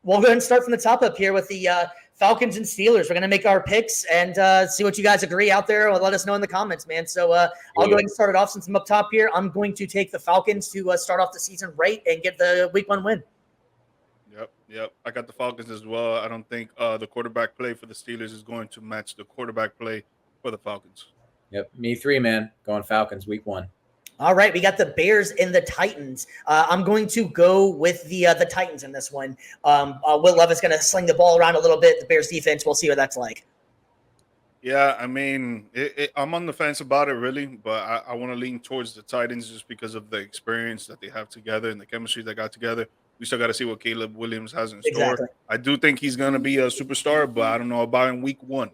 we'll go ahead and start from the top up here with the Falcons and Steelers. We're going to make our picks and see what you guys agree out there. Let us know in the comments, man. So I'll go ahead and start it off since I'm up top here. I'm going to take the Falcons to start off the season right and get the week 1 win. Yep. I got the Falcons as well. I don't think the quarterback play for the Steelers is going to match the quarterback play for the Falcons. Yep, me 3, man. Going Falcons week 1. All right, we got the Bears and the Titans. I'm going to go with the Titans in this one. Will Levis going to sling the ball around a little bit. The Bears defense, we'll see what that's like. Yeah, I mean, I'm on the fence about it, really, but I want to lean towards the Titans just because of the experience that they have together and the chemistry they got together. We still got to see what Caleb Williams has in store. Exactly. I do think he's going to be a superstar, but I don't know about in week 1.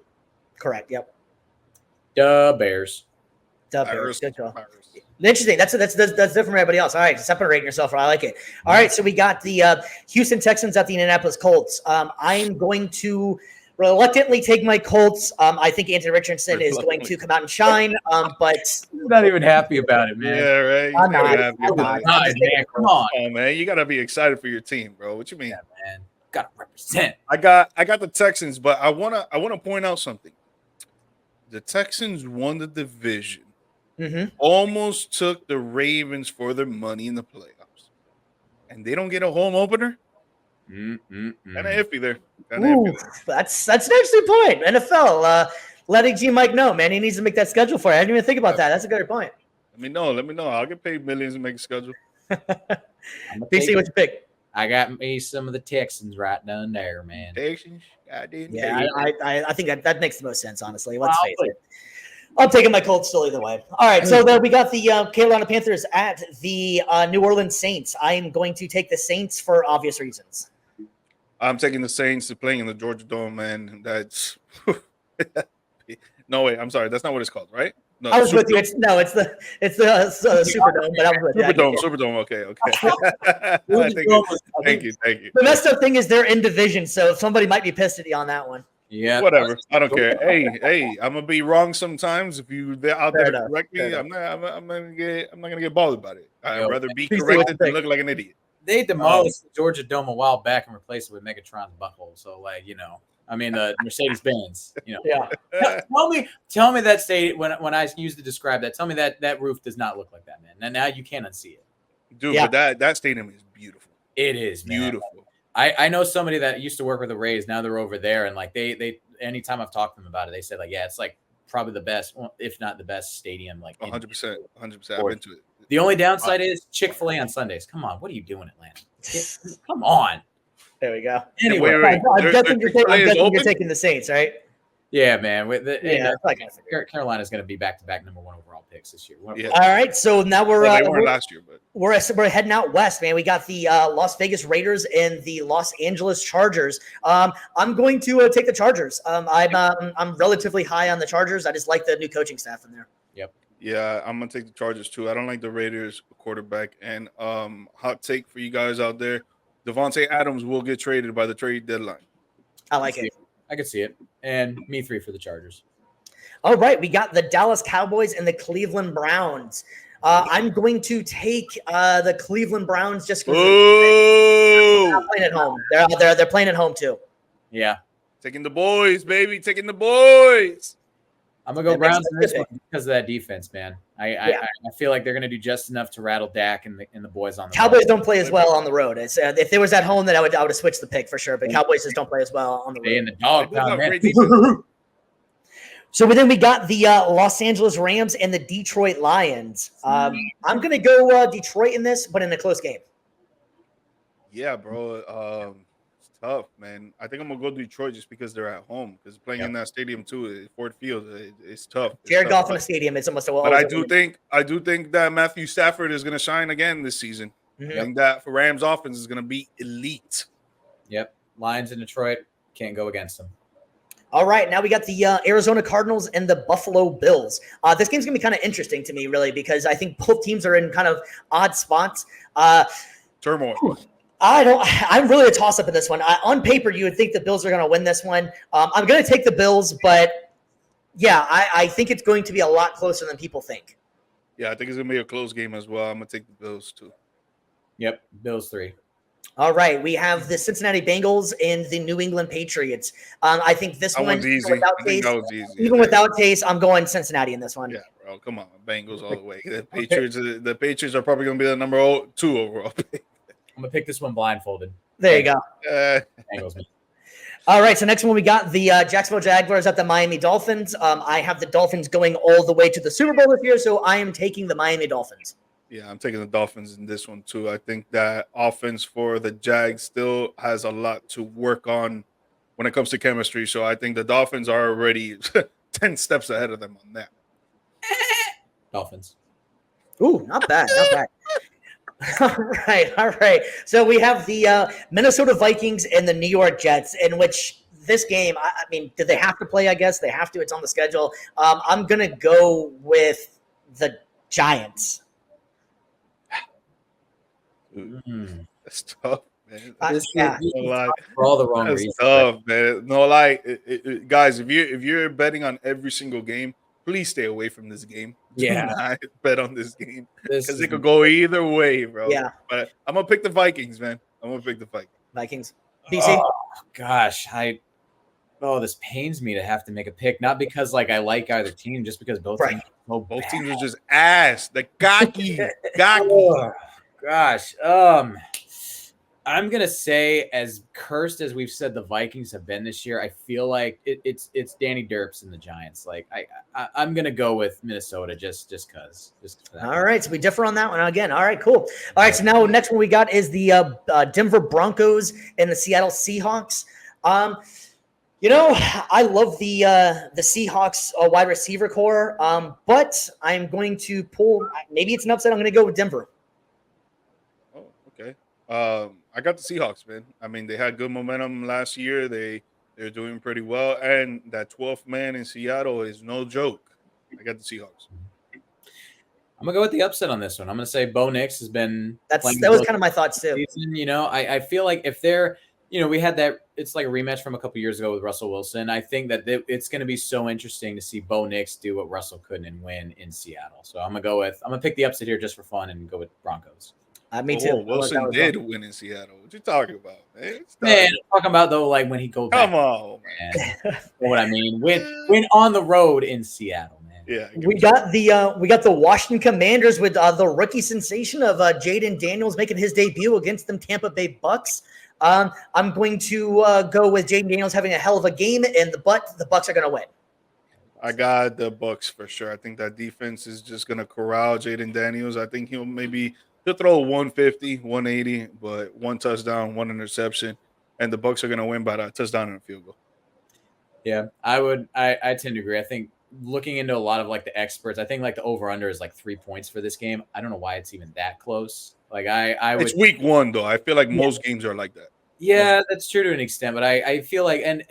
Correct, yep. The Bears. The Bears. Good call. Interesting. That's different from everybody else. All right, separating yourself. I like it. All right, so we got the Houston Texans at the Indianapolis Colts. I'm going to reluctantly take my Colts. I think Anthony Richardson is going to come out and shine, but I'm not even happy about it, man. Yeah, right. I'm not. Man, come on. Oh, man, you got to be excited for your team, bro. What you mean? Yeah, man. Got to represent. I got the Texans, but I want to point out something. The Texans won the division. Mm-hmm. Almost took the Ravens for their money in the playoffs, and they don't get a home opener. Kind of iffy there. That's an interesting point. NFL letting G Mike know, man, he needs to make that schedule for you. I didn't even think about that. That's a good point. Let me know. I'll get paid millions to make a schedule. PC, what you pick? I got me some of the Texans right down there, man. Texans, goddamn. Yeah, I think that makes the most sense, honestly. Let's face it. I'm taking my Colts still either way. All right, so then we got the Carolina Panthers at the New Orleans Saints. I am going to take the Saints for obvious reasons. I'm taking the Saints to playing in the Georgia Dome, man. That's no way. I'm sorry, that's not what it's called, right? No, I was with you. It's the Superdome, but I was with you. Superdome. Okay. Thank you. The messed up thing is they're in division, so somebody might be pissed at you on that one. Yeah, whatever. I don't care. Hey, I'm gonna be wrong sometimes. If they're out there to correct me, I'm not gonna get bothered about it. I'd rather be corrected than look like an idiot. They demolished the Georgia Dome a while back and replaced it with Megatron's butthole. So, Mercedes-Benz. Yeah. Tell me that state when I used to describe that. Tell me that roof does not look like that, man. And now you can't unsee it, dude. Yeah. But that stadium is beautiful. It is, man. Beautiful. I know somebody that used to work with the Rays. Now they're over there, and they anytime I've talked to them about it, they said it's probably the best, if not the best stadium. 100%. I've been to it. The only downside is Chick-fil-A on Sundays. Come on, what are you doing, Atlanta? Come on. There we go. Anyway, I'm guessing you're taking the Saints, right? Yeah, man. Carolina's going to be back-to-back number 1 overall picks this year. Yeah. All right, so now we're last year, but we're heading out west, man. We got the Las Vegas Raiders and the Los Angeles Chargers. I'm going to take the Chargers. I'm relatively high on the Chargers. I just like the new coaching staff in there. Yep. Yeah, I'm gonna take the Chargers too. I don't like the Raiders quarterback. And hot take for you guys out there: Devontae Adams will get traded by the trade deadline. I like it. I can see it. And me 3 for the Chargers. All right, we got the Dallas Cowboys and the Cleveland Browns. I'm going to take the Cleveland Browns just because they're not playing at home. They're playing at home too. Yeah, taking the boys, baby, taking the boys. I'm gonna go Browns in this one because of that defense, man. I feel like they're gonna do just enough to rattle Dak and the boys on the Cowboys don't play as well on the road. It's if they was at home, then I would have switched the pick for sure. But Cowboys just don't play as well on the road. In the dog pound. So then we got the Los Angeles Rams and the Detroit Lions. I'm gonna go Detroit in this, but in a close game. Yeah, bro. Tough, man. I think I'm gonna go Detroit just because they're at home. Because playing in that stadium too, Ford Field, it's tough. Jared Goff in a stadium, it's almost a But I do think that Matthew Stafford is gonna shine again this season. Mm-hmm. I think that for Rams offense is gonna be elite. Yep, Lions in Detroit can't go against them. All right, now we got the Arizona Cardinals and the Buffalo Bills. This game's gonna be kind of interesting to me, really, because I think both teams are in kind of odd spots. Turmoil. I'm really a toss-up in this one. On paper, you would think the Bills are going to win this one. I'm going to take the Bills, but yeah, I think it's going to be a lot closer than people think. Yeah, I think it's going to be a close game as well. I'm going to take the Bills too. Yep, Bills 3. All right, we have the Cincinnati Bengals and the New England Patriots. I think this That one, one's easy. without I think taste, that was easy. even without taste, I'm going Cincinnati in this one. Yeah, bro. Come on, Bengals all the way. The Patriots are probably going to be the number 2 overall pick. I'm gonna pick this one blindfolded. There you go. Bengals, man. All right, so next one we got the Jacksonville Jaguars at the Miami Dolphins. I have the Dolphins going all the way to the Super Bowl this year, so I am taking the Miami Dolphins. Yeah, I'm taking the Dolphins in this one too. I think that offense for the Jags still has a lot to work on when it comes to chemistry. So I think the Dolphins are already 10 steps ahead of them on that. Dolphins. Ooh, not bad, not bad. All right. So we have the Minnesota Vikings and the New York Jets, in which this game, I mean, did they have to play? I guess they have to. It's on the schedule. I'm going to go with the Giants. That's tough, man. For all the wrong reasons. Tough, man. No lie, guys. If you're betting on every single game, please stay away from this game. Yeah, do not bet on this game because it is could go either way, bro. Yeah, but I'm gonna pick the Vikings, man. I'm gonna pick the Vikings. BC. Oh, gosh, this pains me to have to make a pick. Not because like I like either team, just because both teams. Both teams are just ass. The cocky. Oh, gosh. I'm gonna say, as cursed as we've said the Vikings have been this year, I feel like it's Danny Derps and the Giants. Like I'm gonna go with Minnesota just because. All right, so we differ on that one again. All right, cool. All right, so now next one we got is the Denver Broncos and the Seattle Seahawks. You know, I love the Seahawks wide receiver core, but I'm going to pull. Maybe it's an upset. I'm going to go with Denver. Oh, okay. I got the Seahawks, man. I mean, they had good momentum last year. They're doing pretty well, and that 12th man in Seattle is no joke. I got the Seahawks. I'm gonna go with the upset on this one. I'm gonna say Bo Nix has been. That was kind of my thoughts too. Season, you know, I feel like if they're, you know, we had that. It's like a rematch from a couple years ago with Russell Wilson. I think that it's going to be so interesting to see Bo Nix do what Russell couldn't and win in Seattle. So I'm gonna pick the upset here just for fun and go with Broncos. Me too. Wilson did win in Seattle. What you talking about, man? Man, I'm talking about though, like when he goes back. Come on, man. You know what I mean? Win on the road in Seattle, man. Yeah. We got the Washington Commanders with the rookie sensation of Jaden Daniels making his debut against them Tampa Bay Bucks. I'm going to go with Jaden Daniels having a hell of a game, and the Bucks are going to win. I got the Bucks for sure. I think that defense is just going to corral Jaden Daniels. I think he'll throw 150, 180, but 1 touchdown, 1 interception, and the Bucks are going to win by a touchdown and a field goal. Yeah, I tend to agree. I think looking into a lot of like the experts, I think like the over-under is like 3 points for this game. I don't know why it's even that close. Like it's week 1 though. I feel like most games are like that. Yeah, that's true to an extent, but I feel like and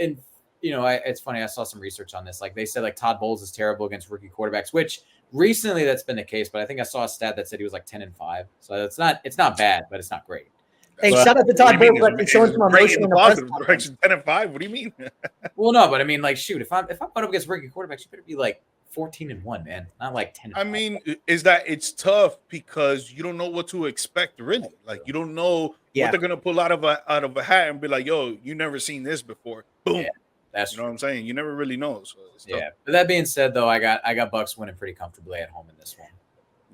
you know, it's funny. I saw some research on this. Like they said, like Todd Bowles is terrible against rookie quarterbacks, which recently that's been the case. But I think I saw a stat that said he was like 10-5. So it's not bad, but it's not great. Hey, shout out to Todd Bowles for showing some emotion in the positive direction. 10-5. What do you mean? Well, no, but I mean, like, shoot, if I'm going up against rookie quarterbacks, you better be like 14-1, man, not like 10. I mean, is that it's tough because you don't know what to expect, really. Like you don't know what they're gonna pull out of a hat and be like, "Yo, you never seen this before." Boom. Yeah, that's you know what I'm saying. You never really know. So yeah. But that being said, though, I got Bucks winning pretty comfortably at home in this one.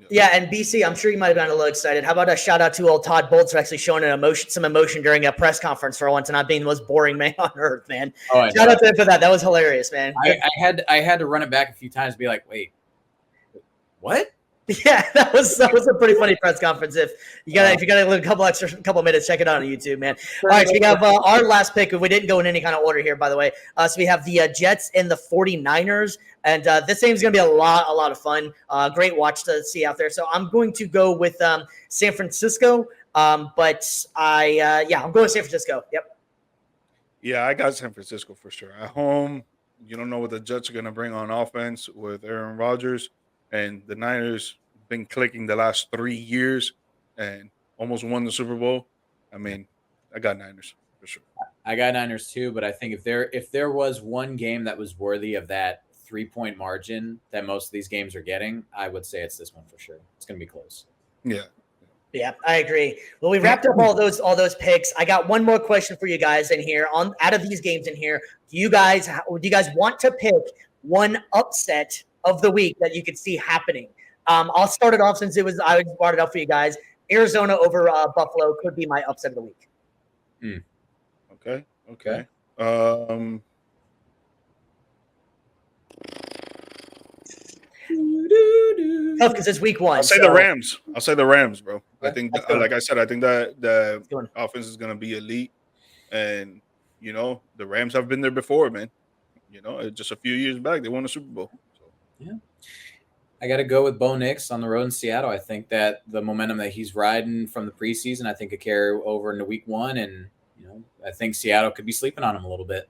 Yeah, and BC, I'm sure you might have gotten a little excited. How about a shout out to old Todd Bowles for actually showing some emotion during a press conference for once and not being the most boring man on earth, man. Oh, shout out to him for that. That was hilarious, man. I had to run it back a few times and be like, wait, what? Yeah, that was a pretty funny press conference. If you got a couple minutes, check it out on YouTube, man. All right, so we have our last pick. We didn't go in any kind of order here, by the way. So we have the Jets and the 49ers, and this game is going to be a lot of fun. Great watch to see out there. So I'm going to go with San Francisco, but I'm going with San Francisco. Yep. Yeah, I got San Francisco for sure. At home, you don't know what the Jets are going to bring on offense with Aaron Rodgers. And the Niners been clicking the last 3 years and almost won the Super Bowl. I mean, I got Niners for sure. I got Niners too, but I think if there was one game that was worthy of that 3-point margin that most of these games are getting, I would say it's this one for sure. It's going to be close. Yeah. Yeah, I agree. Well, we wrapped up all those picks. I got one more question for you guys in here. Out of these games in here, do you guys want to pick one upset of the week that you could see happening? I'll start it off since I brought it up for you guys. Arizona over Buffalo could be my upset of the week. Okay. Tough because it's week 1. I'll say the Rams. I'll say the Rams, bro. Yeah, I think, like I said, I think that the offense is going to be elite, and the Rams have been there before, man. Just a few years back, they won a Super Bowl. So. Yeah, I got to go with Bo Nix on the road in Seattle. I think that the momentum that he's riding from the preseason, I think could carry over into week 1, and I think Seattle could be sleeping on him a little bit.